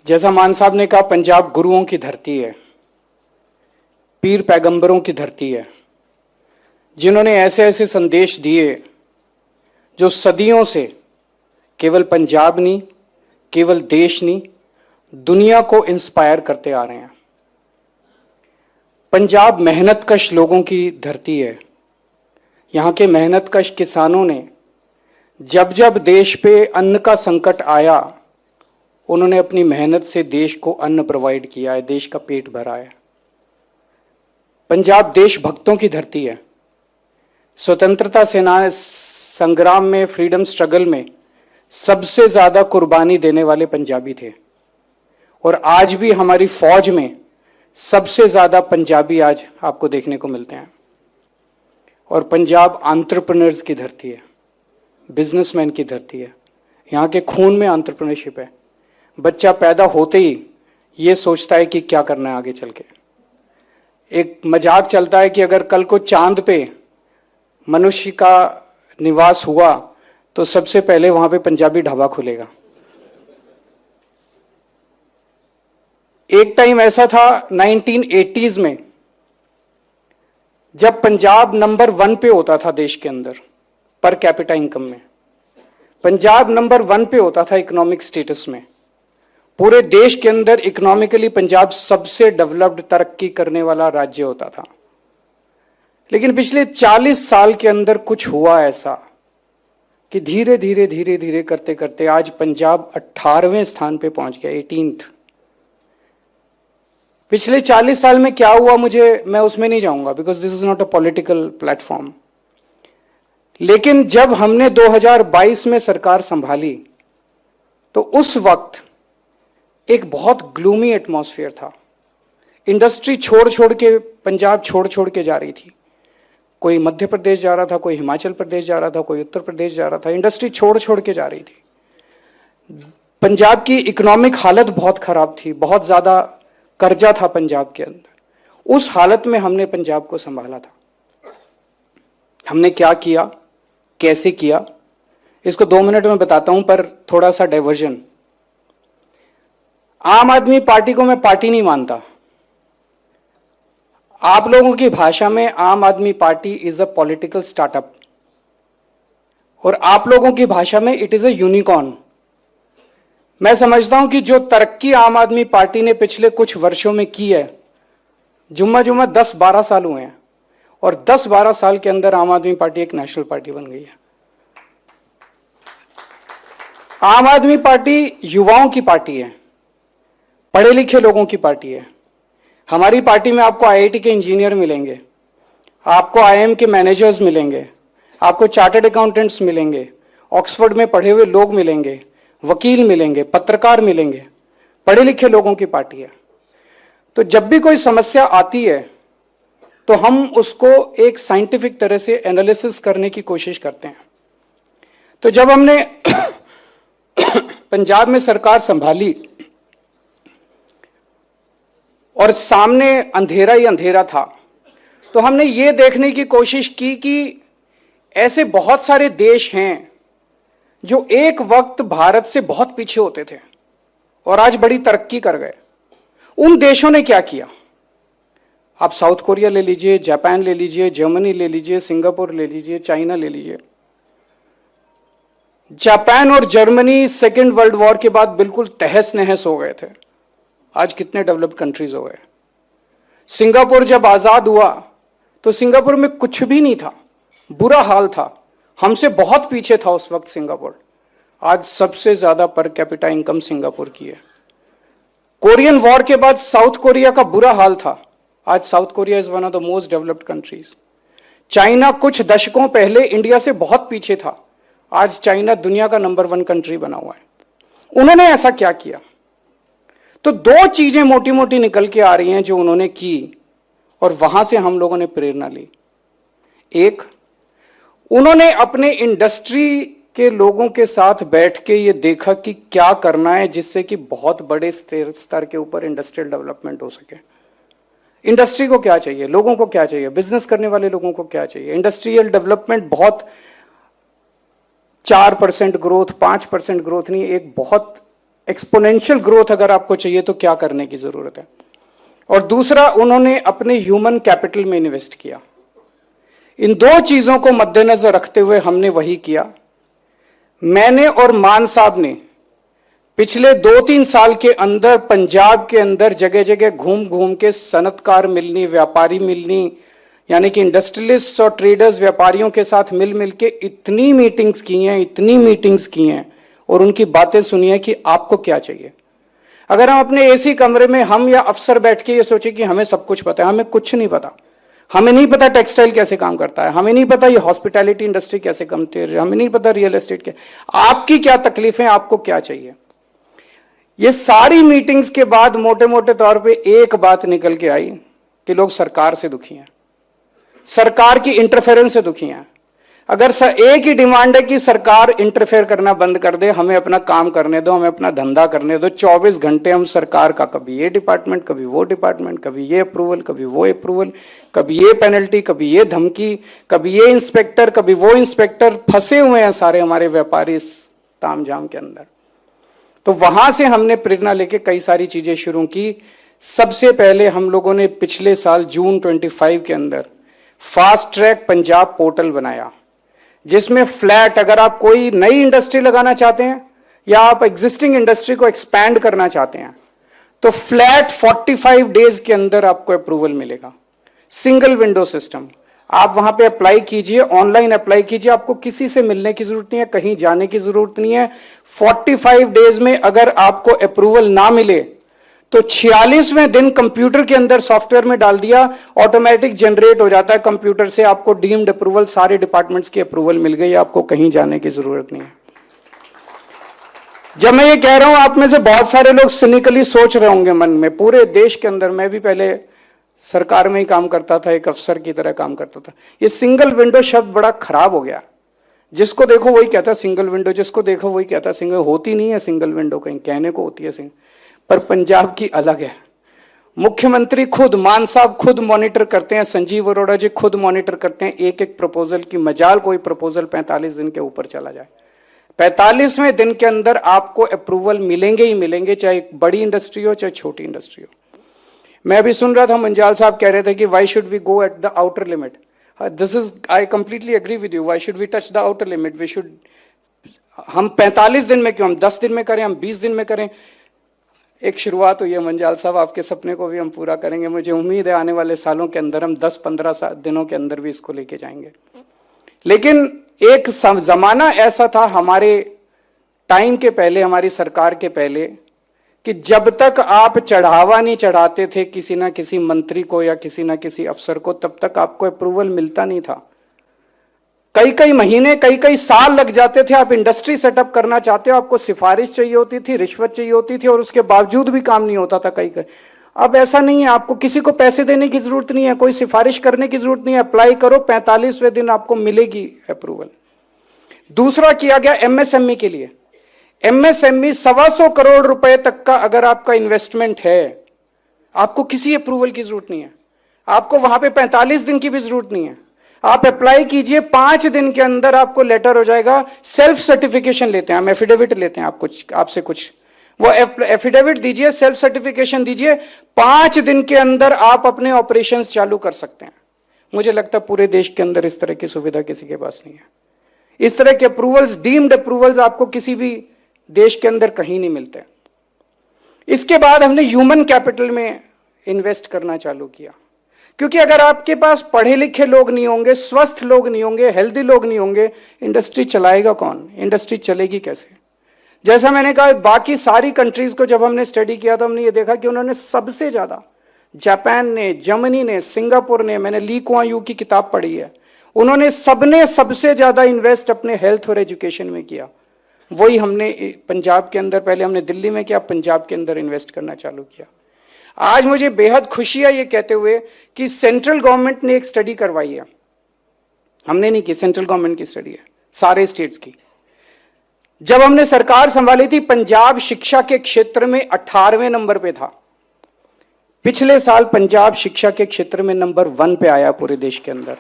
जैसा मान साहब ने कहा, पंजाब गुरुओं की धरती है, पीर पैगंबरों की धरती है, जिन्होंने ऐसे ऐसे संदेश दिए जो सदियों से केवल पंजाब नहीं, केवल देश नहीं, दुनिया को इंस्पायर करते आ रहे हैं। पंजाब मेहनतकश लोगों की धरती है। यहाँ के मेहनतकश किसानों ने जब जब देश पे अन्न का संकट आया, उन्होंने अपनी मेहनत से देश को अन्न प्रोवाइड किया है, देश का पेट भरा है। पंजाब देशभक्तों की धरती है। स्वतंत्रता सेना संग्राम में, फ्रीडम स्ट्रगल में सबसे ज्यादा कुर्बानी देने वाले पंजाबी थे, और आज भी हमारी फौज में सबसे ज्यादा पंजाबी आज आपको देखने को मिलते हैं। और पंजाब एंटरप्रेन्योर्स की धरती है, बिजनेसमैन की धरती है। यहाँ के खून में एंटरप्रेन्योरशिप है। बच्चा पैदा होते ही ये सोचता है कि क्या करना है आगे चल के। एक मजाक चलता है कि अगर कल को चांद पे मनुष्य का निवास हुआ तो सबसे पहले वहां पे पंजाबी ढाबा खुलेगा। एक टाइम ऐसा था 1980s में, जब पंजाब नंबर 1 पे होता था देश के अंदर पर कैपिटा इनकम में। पंजाब नंबर 1 पे होता था इकोनॉमिक स्टेटस में। पूरे देश के अंदर इकोनॉमिकली पंजाब सबसे डेवलप्ड, तरक्की करने वाला राज्य होता था। लेकिन पिछले 40 साल के अंदर कुछ हुआ ऐसा कि धीरे धीरे धीरे धीरे करते करते आज पंजाब 18वें स्थान पे पहुंच गया, 18th। पिछले 40 साल में क्या हुआ, मैं उसमें नहीं जाऊंगा, because this is not a political platform. लेकिन जब हमने 2022 में सरकार संभाली तो उस वक्त एक बहुत ग्लूमी एटमॉस्फेयर था। इंडस्ट्री छोड़ छोड़ के पंजाब छोड़ के जा रही थी। कोई मध्य प्रदेश जा रहा था, कोई हिमाचल प्रदेश जा रहा था, कोई उत्तर प्रदेश जा रहा था। इंडस्ट्री छोड़ के जा रही थी। पंजाब की इकोनॉमिक हालत बहुत खराब थी, बहुत ज्यादा कर्जा था पंजाब के अंदर। उस हालत में हमने पंजाब को संभाला था। हमने क्या किया, कैसे किया, इसको 2 मिनट में बताता हूं, पर थोड़ा सा डाइवर्जन। आम आदमी पार्टी को मैं पार्टी नहीं मानता। आप लोगों की भाषा में आम आदमी party is a political startup, और आप लोगों की भाषा में इट इज अ यूनिकॉर्न। मैं समझता हूं कि जो तरक्की आम आदमी पार्टी ने पिछले कुछ वर्षों में की है, जुम्मा 10-12 साल हुए हैं, और 10-12 साल के अंदर आम आदमी पार्टी एक नेशनल पार्टी बन गई है। आम आदमी पार्टी युवाओं की पार्टी है, पढ़े लिखे लोगों की पार्टी है। हमारी पार्टी में आपको आईआईटी के इंजीनियर मिलेंगे, आपको आईआईएम के मैनेजर्स मिलेंगे, आपको चार्टर्ड अकाउंटेंट्स मिलेंगे, ऑक्सफोर्ड में पढ़े हुए लोग मिलेंगे, वकील मिलेंगे, पत्रकार मिलेंगे। पढ़े लिखे लोगों की पार्टी है। तो जब भी कोई समस्या आती है तो हम उसको एक साइंटिफिक तरह से एनालिसिस करने की कोशिश करते हैं। तो जब हमने पंजाब में सरकार संभाली और सामने अंधेरा ही अंधेरा था, तो हमने ये देखने की कोशिश की कि ऐसे बहुत सारे देश हैं जो एक वक्त भारत से बहुत पीछे होते थे और आज बड़ी तरक्की कर गए। उन देशों ने क्या किया? आप साउथ कोरिया ले लीजिए, जापान ले लीजिए, जर्मनी ले लीजिए, सिंगापुर ले लीजिए, चाइना ले लीजिए। जापान और जर्मनी सेकेंड वर्ल्ड वॉर के बाद बिल्कुल तहस नहस हो गए थे। आज कितने डेवलप्ड कंट्रीज हो गए। सिंगापुर जब आजाद हुआ तो सिंगापुर में कुछ भी नहीं था, बुरा हाल था, हमसे बहुत पीछे था उस वक्त सिंगापुर। आज सबसे ज्यादा पर कैपिटा इनकम सिंगापुर की है। कोरियन वॉर के बाद साउथ कोरिया का बुरा हाल था, आज south Korea is one of the most developed countries. China कुछ दशकों पहले इंडिया से बहुत पीछे था, आज चाइना दुनिया का नंबर 1 कंट्री बना हुआ है। उन्होंने ऐसा क्या किया? तो 2 चीजें मोटी मोटी निकल के आ रही हैं जो उन्होंने की, और वहां से हम लोगों ने प्रेरणा ली। एक, उन्होंने अपने इंडस्ट्री के लोगों के साथ बैठ के ये देखा कि क्या करना है जिससे कि बहुत बड़े स्तर के ऊपर इंडस्ट्रियल डेवलपमेंट हो सके। इंडस्ट्री को क्या चाहिए, लोगों को क्या चाहिए, बिजनेस करने वाले लोगों को क्या चाहिए। इंडस्ट्रियल डेवलपमेंट बहुत 4% ग्रोथ, 5% ग्रोथ नहीं, एक बहुत एक्सपोनेंशियल ग्रोथ अगर आपको चाहिए तो क्या करने की जरूरत है। और दूसरा, उन्होंने अपने ह्यूमन कैपिटल में इन्वेस्ट किया। इन दो चीजों को मद्देनजर रखते हुए हमने वही किया। मैंने और मान साहब ने पिछले 2-3 साल के अंदर पंजाब के अंदर जगह जगह घूम घूम के सनतकार मिलनी, व्यापारी मिलनी, यानी कि इंडस्ट्रियलिस्ट और ट्रेडर्स व्यापारियों के साथ मिल मिल के इतनी मीटिंग्स की हैं और उनकी बातें सुनी है कि आपको क्या चाहिए। अगर हम अपने एसी कमरे में हम या अफसर बैठ के ये सोचे कि हमें सब कुछ पता है, हमें कुछ नहीं पता। हमें नहीं पता टेक्सटाइल कैसे काम करता है, हमें नहीं पता ये हॉस्पिटैलिटी इंडस्ट्री कैसे काम करती है, हमें नहीं पता रियल एस्टेट क्या। आपकी क्या तकलीफ है, आपको क्या चाहिए। ये सारी मीटिंग्स के बाद मोटे मोटे तौर पे एक बात निकल के आई कि लोग सरकार से दुखी हैं, सरकार की इंटरफेरेंस से दुखी हैं। अगर एक ही डिमांड है कि सरकार इंटरफेयर करना बंद कर दे, हमें अपना काम करने दो, हमें अपना धंधा करने दो। 24 घंटे हम सरकार का कभी ये डिपार्टमेंट, कभी वो डिपार्टमेंट, कभी ये अप्रूवल, कभी वो अप्रूवल, कभी ये पेनल्टी, कभी ये धमकी, कभी ये इंस्पेक्टर, कभी वो इंस्पेक्टर, फंसे हुए हैं सारे हमारे व्यापारी इस तामझाम के अंदर। तो वहां से हमने प्रेरणा लेके कई सारी चीजें शुरू की। सबसे पहले हम लोगों ने पिछले साल जून 25 के अंदर फास्ट ट्रैक पंजाब पोर्टल बनाया, जिसमें फ्लैट, अगर आप कोई नई इंडस्ट्री लगाना चाहते हैं या आप एग्जिस्टिंग इंडस्ट्री को एक्सपैंड करना चाहते हैं तो फ्लैट 45 डेज के अंदर आपको अप्रूवल मिलेगा। सिंगल विंडो सिस्टम, आप वहां पे अप्लाई कीजिए, ऑनलाइन अप्लाई कीजिए, आपको किसी से मिलने की जरूरत नहीं है, कहीं जाने की जरूरत नहीं है। 45 डेज में अगर आपको अप्रूवल ना मिले तो 46वें दिन कंप्यूटर के अंदर सॉफ्टवेयर में डाल दिया, ऑटोमेटिक जनरेट हो जाता है कंप्यूटर से, आपको डीम्ड अप्रूवल, सारे डिपार्टमेंट्स की अप्रूवल मिल गई, आपको कहीं जाने की जरूरत नहीं है। जब मैं ये कह रहा हूं, आप में से बहुत सारे लोग सिनिकली सोच रहे होंगे मन में, पूरे देश के अंदर, मैं भी पहले सरकार में ही काम करता था, एक अफसर की तरह काम करता था। ये सिंगल विंडो शब्द बड़ा खराब हो गया, जिसको देखो वही कहता सिंगल विंडो, जिसको देखो वही कहता सिंगल। होती नहीं है सिंगल विंडो, कहीं कहने को होती है सिंगल, पर पंजाब की अलग है। मुख्यमंत्री खुद, मान साहब खुद मॉनिटर करते हैं, संजीव अरोड़ा जी खुद मॉनिटर करते हैं एक एक प्रपोजल की। मजाल कोई प्रपोजल 45 दिन के ऊपर चला जाए, 45वें दिन के अंदर आपको अप्रूवल मिलेंगे ही मिलेंगे, चाहे बड़ी इंडस्ट्री हो चाहे छोटी इंडस्ट्री हो। मैं भी सुन रहा था, मंजाल साहब कह रहे थे कि why should we go at the outer limit. This is, I completely agree with you, why should we touch the outer limit. We should, हम 45 दिन में क्यों, हम 10 दिन में करें, हम 20 दिन में करें। एक शुरुआत हुई है मंजाल साहब, आपके सपने को भी हम पूरा करेंगे। मुझे उम्मीद है आने वाले सालों के अंदर हम 10-15 दिनों के अंदर भी इसको लेके जाएंगे। लेकिन एक जमाना ऐसा था हमारे टाइम के पहले, हमारी सरकार के पहले, कि जब तक आप चढ़ावा नहीं चढ़ाते थे किसी ना किसी मंत्री को या किसी ना किसी अफसर को, तब तक आपको अप्रूवल मिलता नहीं था। कई कई महीने, कई कई साल लग जाते थे। आप इंडस्ट्री सेटअप करना चाहते हो, आपको सिफारिश चाहिए होती थी, रिश्वत चाहिए होती थी, और उसके बावजूद भी काम नहीं होता था कई कई। अब ऐसा नहीं है, आपको किसी को पैसे देने की जरूरत नहीं है, कोई सिफारिश करने की जरूरत नहीं है, अप्लाई करो, 45वें दिन आपको मिलेगी अप्रूवल। दूसरा किया गया एमएसएमई के लिए। एमएसएमई 125 करोड़ रुपए तक का अगर आपका इन्वेस्टमेंट है, आपको किसी अप्रूवल की जरूरत नहीं है, आपको वहां पे 45 दिन की भी जरूरत नहीं है। आप अप्लाई कीजिए, 5 दिन के अंदर आपको लेटर हो जाएगा। सेल्फ सर्टिफिकेशन लेते हैं हम, एफिडेविट लेते हैं आपसे कुछ, वो एफिडेविट दीजिए, सेल्फ सर्टिफिकेशन दीजिए, 5 दिन के अंदर आप अपने ऑपरेशंस चालू कर सकते हैं। मुझे लगता है पूरे देश के अंदर इस तरह की सुविधा किसी के पास नहीं है। इस तरह के अप्रूवल्स, डीम्ड अप्रूवल्स आपको किसी भी देश के अंदर कहीं नहीं मिलते। इसके बाद हमने ह्यूमन कैपिटल में इन्वेस्ट करना चालू किया, क्योंकि अगर आपके पास पढ़े लिखे लोग नहीं होंगे, स्वस्थ लोग नहीं होंगे, हेल्दी लोग नहीं होंगे, इंडस्ट्री चलाएगा कौन, इंडस्ट्री चलेगी कैसे। जैसा मैंने कहा, बाकी सारी कंट्रीज को जब हमने स्टडी किया तो हमने ये देखा कि उन्होंने सबसे ज्यादा, जापान ने, जर्मनी ने, सिंगापुर ने, मैंने ली कुआं यू की किताब पढ़ी है, उन्होंने सबने सबसे ज्यादा इन्वेस्ट अपने हेल्थ और एजुकेशन में किया। वही हमने पंजाब के अंदर, पहले हमने दिल्ली में किया, पंजाब के अंदर इन्वेस्ट करना चालू किया। आज मुझे बेहद खुशी है ये कहते हुए कि सेंट्रल गवर्नमेंट ने एक स्टडी करवाई है, हमने नहीं की, सेंट्रल गवर्नमेंट की स्टडी है, सारे स्टेट्स की। जब हमने सरकार संभाली थी, पंजाब शिक्षा के क्षेत्र में 18वें नंबर पे था। पिछले साल पंजाब शिक्षा के क्षेत्र में नंबर 1 पे आया पूरे देश के अंदर।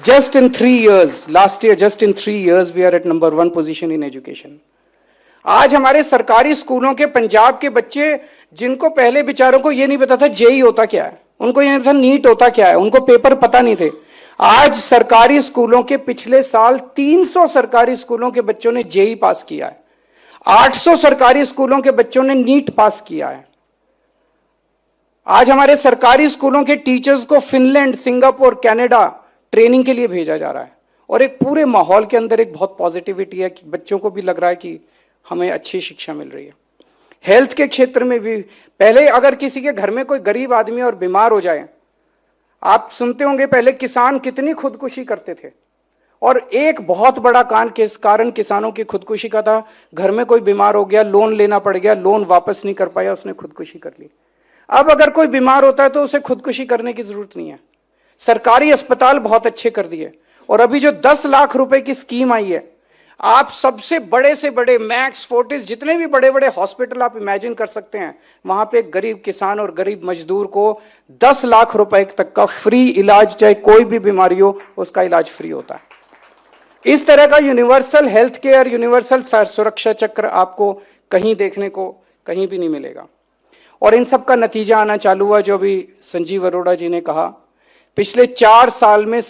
Just in 3 years, last year, just in 3 years, we are at number 1 position in education. आज हमारे सरकारी स्कूलों के पंजाब के बच्चे, जिनको पहले बेचारों को यह नहीं पता था जेई होता क्या है, उनको यह नहीं पता नीट होता क्या है, उनको पेपर पता नहीं थे, आज सरकारी स्कूलों के पिछले साल 300 सरकारी स्कूलों के बच्चों ने जेई पास किया है, 800 सरकारी स्कूलों के बच्चों ने नीट पास किया है। आज हमारे सरकारी स्कूलों के टीचर्स को फिनलैंड, सिंगापुर, कनाडा ट्रेनिंग के लिए भेजा जा रहा है, और एक पूरे माहौल के अंदर एक बहुत पॉजिटिविटी है कि बच्चों को भी लग रहा है कि हमें अच्छी शिक्षा मिल रही है। हेल्थ के क्षेत्र में भी पहले अगर किसी के घर में कोई गरीब आदमी और बीमार हो जाए, आप सुनते होंगे पहले किसान कितनी खुदकुशी करते थे, और एक बहुत बड़ा कारण किसानों की खुदकुशी का था, घर में कोई बीमार हो गया, लोन लेना पड़ गया, लोन वापस नहीं कर पाया, उसने खुदकुशी कर ली। अब अगर कोई बीमार होता है तो उसे खुदकुशी करने की जरूरत नहीं है, सरकारी अस्पताल बहुत अच्छे कर दिए। और अभी जो 10 लाख रुपए की स्कीम आई है, आप सबसे बड़े से बड़े मैक्स, फोर्टिस, जितने भी बड़े बड़े हॉस्पिटल आप इमेजिन कर सकते हैं, वहां पे एक गरीब किसान और गरीब मजदूर को 10 लाख रुपए तक का फ्री इलाज, चाहे कोई भी बीमारी हो उसका इलाज फ्री होता है। इस तरह का यूनिवर्सल हेल्थ केयर, यूनिवर्सल सुरक्षा चक्र आपको कहीं देखने को कहीं भी नहीं मिलेगा। और इन सब का नतीजा आना चालू हुआ, जो अभी संजीव अरोड़ा जी ने कहा, पिछले 4 साल में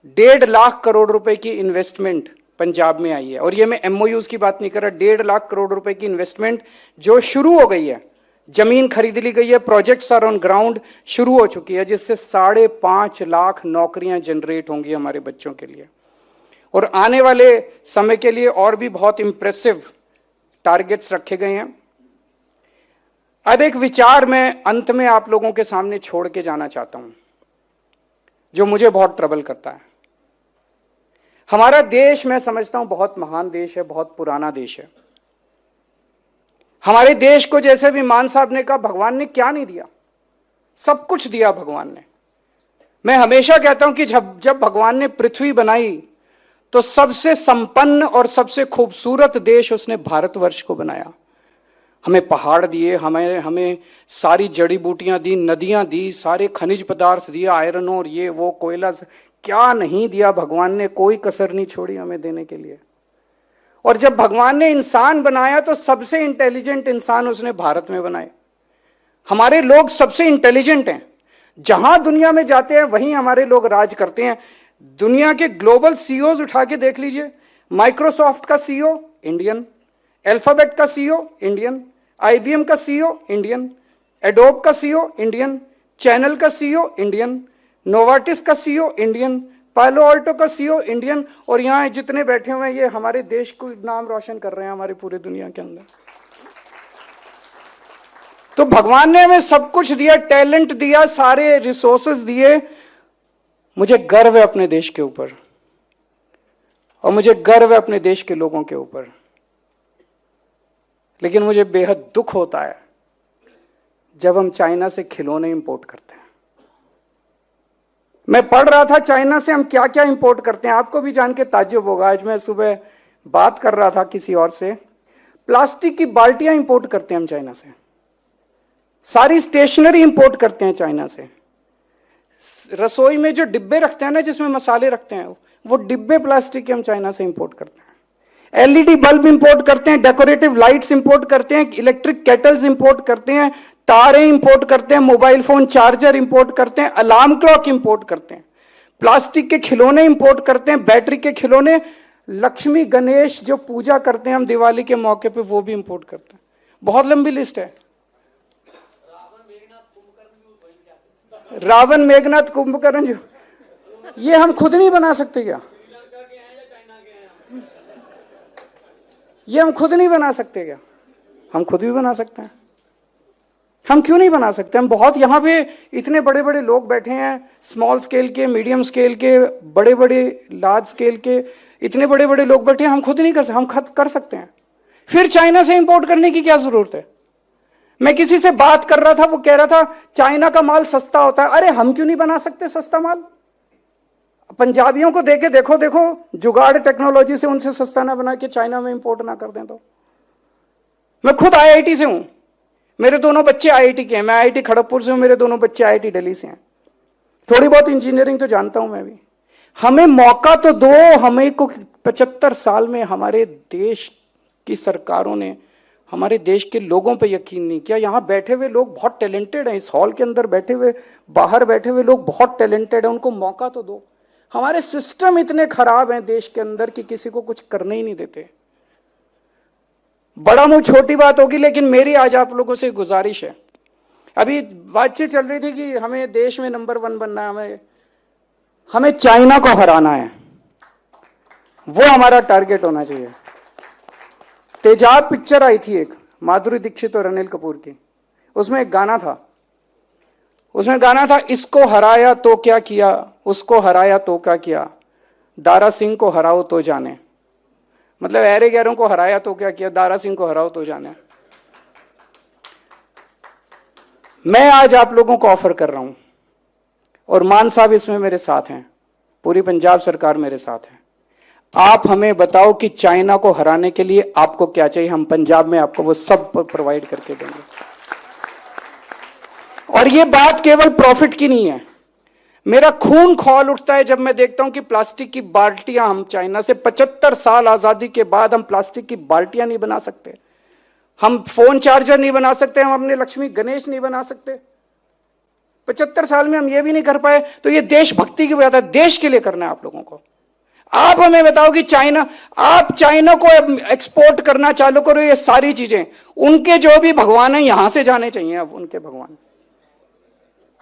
1.5 लाख करोड़ रुपए की इन्वेस्टमेंट पंजाब में आई है। और ये मैं एमओयूज की बात नहीं कर रहा, 1.5 लाख करोड़ रुपए की इन्वेस्टमेंट जो शुरू हो गई है, जमीन खरीद ली गई है, प्रोजेक्ट्स आर ऑन ग्राउंड शुरू हो चुकी है, जिससे 5.5 लाख नौकरियां जनरेट होंगी हमारे बच्चों के लिए। और आने वाले समय के लिए और भी बहुत इंप्रेसिव टारगेट्स रखे गए हैं। अब एक विचार मैं अंत में आप लोगों के सामने छोड़ के जाना चाहता हूं, जो मुझे बहुत ट्रबल करता है। हमारा देश, मैं समझता हूं, बहुत महान देश है, बहुत पुराना देश है। हमारे देश को, जैसे भी मान साहब ने कहा, भगवान ने क्या नहीं दिया, सब कुछ दिया भगवान ने। मैं हमेशा कहता हूं कि जब भगवान ने पृथ्वी बनाई तो सबसे संपन्न और सबसे खूबसूरत देश उसने भारतवर्ष को बनाया। हमें पहाड़ दिए, हमें सारी जड़ी बूटियां दी, नदियां दी, सारे खनिज पदार्थ दिए, आयरन और ये वो कोयला, क्या नहीं दिया भगवान ने, कोई कसर नहीं छोड़ी हमें देने के लिए। और जब भगवान ने इंसान बनाया तो सबसे इंटेलिजेंट इंसान उसने भारत में बनाए। हमारे लोग सबसे इंटेलिजेंट हैं, जहां दुनिया में जाते हैं वहीं हमारे लोग राज करते हैं। दुनिया के ग्लोबल सीईओज उठा के देख लीजिए, माइक्रोसॉफ्ट का सीईओ इंडियन, अल्फाबेट का सीईओ इंडियन, आईबीएम का सीईओ इंडियन, एडोब का सीईओ इंडियन, चैनल का सीईओ इंडियन, नोवार्टिस का सीईओ इंडियन, पालो अल्टो का सीईओ इंडियन। और यहां जितने बैठे हुए हैं ये हमारे देश को नाम रोशन कर रहे हैं हमारी पूरी दुनिया के अंदर। तो भगवान ने हमें सब कुछ दिया, टैलेंट दिया, सारे रिसोर्सेज दिए। मुझे गर्व है अपने देश के ऊपर, और मुझे गर्व है अपने देश के लोगों के ऊपर। लेकिन मुझे बेहद दुख होता है जब हम चाइना से खिलौने इंपोर्ट करते हैं। मैं पढ़ रहा था चाइना से हम क्या क्या इंपोर्ट करते हैं, आपको भी जान के ताज्जुब होगा। आज मैं सुबह बात कर रहा था किसी और से, प्लास्टिक की बाल्टियां इंपोर्ट करते हैं हम चाइना से, सारी स्टेशनरी इंपोर्ट करते हैं चाइना से, रसोई में जो डिब्बे रखते हैं ना, जिसमें मसाले रखते हैं, वो डिब्बे प्लास्टिक के हम चाइना से इंपोर्ट करते हैं। एलईडी बल्ब इंपोर्ट करते हैं, डेकोरेटिव लाइट्स इंपोर्ट करते हैं, इलेक्ट्रिक केटल्स इंपोर्ट करते हैं, तारे इंपोर्ट करते हैं, मोबाइल फोन चार्जर इंपोर्ट करते हैं, अलार्म क्लॉक इंपोर्ट करते हैं, प्लास्टिक के खिलौने इंपोर्ट करते हैं, बैटरी के खिलौने, लक्ष्मी गणेश जो पूजा करते हैं हम दिवाली के मौके पे, वो भी इंपोर्ट करते हैं। बहुत लंबी लिस्ट है। रावण मेघनाथ कुंभकर्ण जो, ये हम खुद नहीं बना सकते क्या? ये हम खुद नहीं बना सकते क्या? हम खुद भी बना सकते हैं। हम क्यों नहीं बना सकते? हम बहुत, यहाँ पे इतने बड़े बड़े लोग बैठे हैं, स्मॉल स्केल के, मीडियम स्केल के, बड़े बड़े लार्ज स्केल के, इतने बड़े बड़े लोग बैठे हैं, हम खुद नहीं कर सकते? हम खुद कर सकते हैं। फिर चाइना से इंपोर्ट करने की क्या जरूरत है? मैं किसी से बात कर रहा था, वो कह रहा था चाइना का माल सस्ता होता है। अरे हम क्यों नहीं बना सकते सस्ता माल? पंजाबियों को देके देखो, जुगाड़ टेक्नोलॉजी से उनसे सस्ता ना बना के चाइना में इंपोर्ट ना कर दें तो। मैं खुद आईआईटी से हूं, मेरे दोनों बच्चे आईआईटी के हैं। मैं आईआईटी खड़गपुर से हूं, मेरे दोनों बच्चे आईआईटी दिल्ली से हैं। थोड़ी बहुत इंजीनियरिंग तो जानता हूं मैं भी। हमें मौका तो दो, हमें को 75 साल में हमारे देश की सरकारों ने हमारे देश के लोगों पे यकीन नहीं किया। यहाँ बैठे हुए लोग बहुत टैलेंटेड हैं, इस हॉल के अंदर बैठे हुए, बाहर बैठे हुए लोग बहुत टैलेंटेड हैं, उनको मौका तो दो। हमारे सिस्टम इतने खराब हैं देश के अंदर कि किसी को कुछ करने ही नहीं देते। बड़ा मुंह छोटी बात होगी, लेकिन मेरी आज आप लोगों से गुजारिश है। अभी बातचीत चल रही थी कि हमें देश में नंबर 1 बनना है, हमें चाइना को हराना है, वो हमारा टारगेट होना चाहिए। तेजाब पिक्चर आई थी एक, माधुरी दीक्षित और अनिल कपूर की, उसमें एक गाना था, इसको हराया तो क्या किया, उसको हराया तो क्या किया, दारा सिंह को हराओ तो जाने। मतलब ऐरे गैरों को हराया तो क्या किया, दारा सिंह को हराओ तो जाने। मैं आज आप लोगों को ऑफर कर रहा हूं, और मान साहब इसमें मेरे साथ हैं, पूरी पंजाब सरकार मेरे साथ है। आप हमें बताओ कि चाइना को हराने के लिए आपको क्या चाहिए, हम पंजाब में आपको वो सब प्रोवाइड करके देंगे। और ये बात केवल प्रॉफिट की नहीं है, मेरा खून खौल उठता है जब मैं देखता हूं कि प्लास्टिक की बाल्टियां हम चाइना से 75 साल आजादी के बाद हम प्लास्टिक की बाल्टियां नहीं बना सकते, हम फोन चार्जर नहीं बना सकते, हम अपने लक्ष्मी गणेश नहीं बना सकते। 75 साल में हम ये भी नहीं कर पाए, तो ये देशभक्ति की बात है, देश के लिए करना है आप लोगों को। आप हमें बताओ कि आप चाइना को एक्सपोर्ट करना चालू करो, ये सारी चीजें, उनके जो भी भगवान हैं यहां से जाने चाहिए, अब उनके भगवान।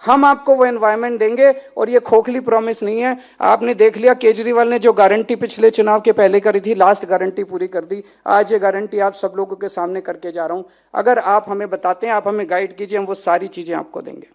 हम आपको वो एनवायरनमेंट देंगे, और ये खोखली प्रॉमिस नहीं है। आपने देख लिया केजरीवाल ने जो गारंटी पिछले चुनाव के पहले करी थी, लास्ट गारंटी पूरी कर दी। आज ये गारंटी आप सब लोगों के सामने करके जा रहा हूं। अगर आप हमें बताते हैं, आप हमें गाइड कीजिए, हम वो सारी चीजें आपको देंगे।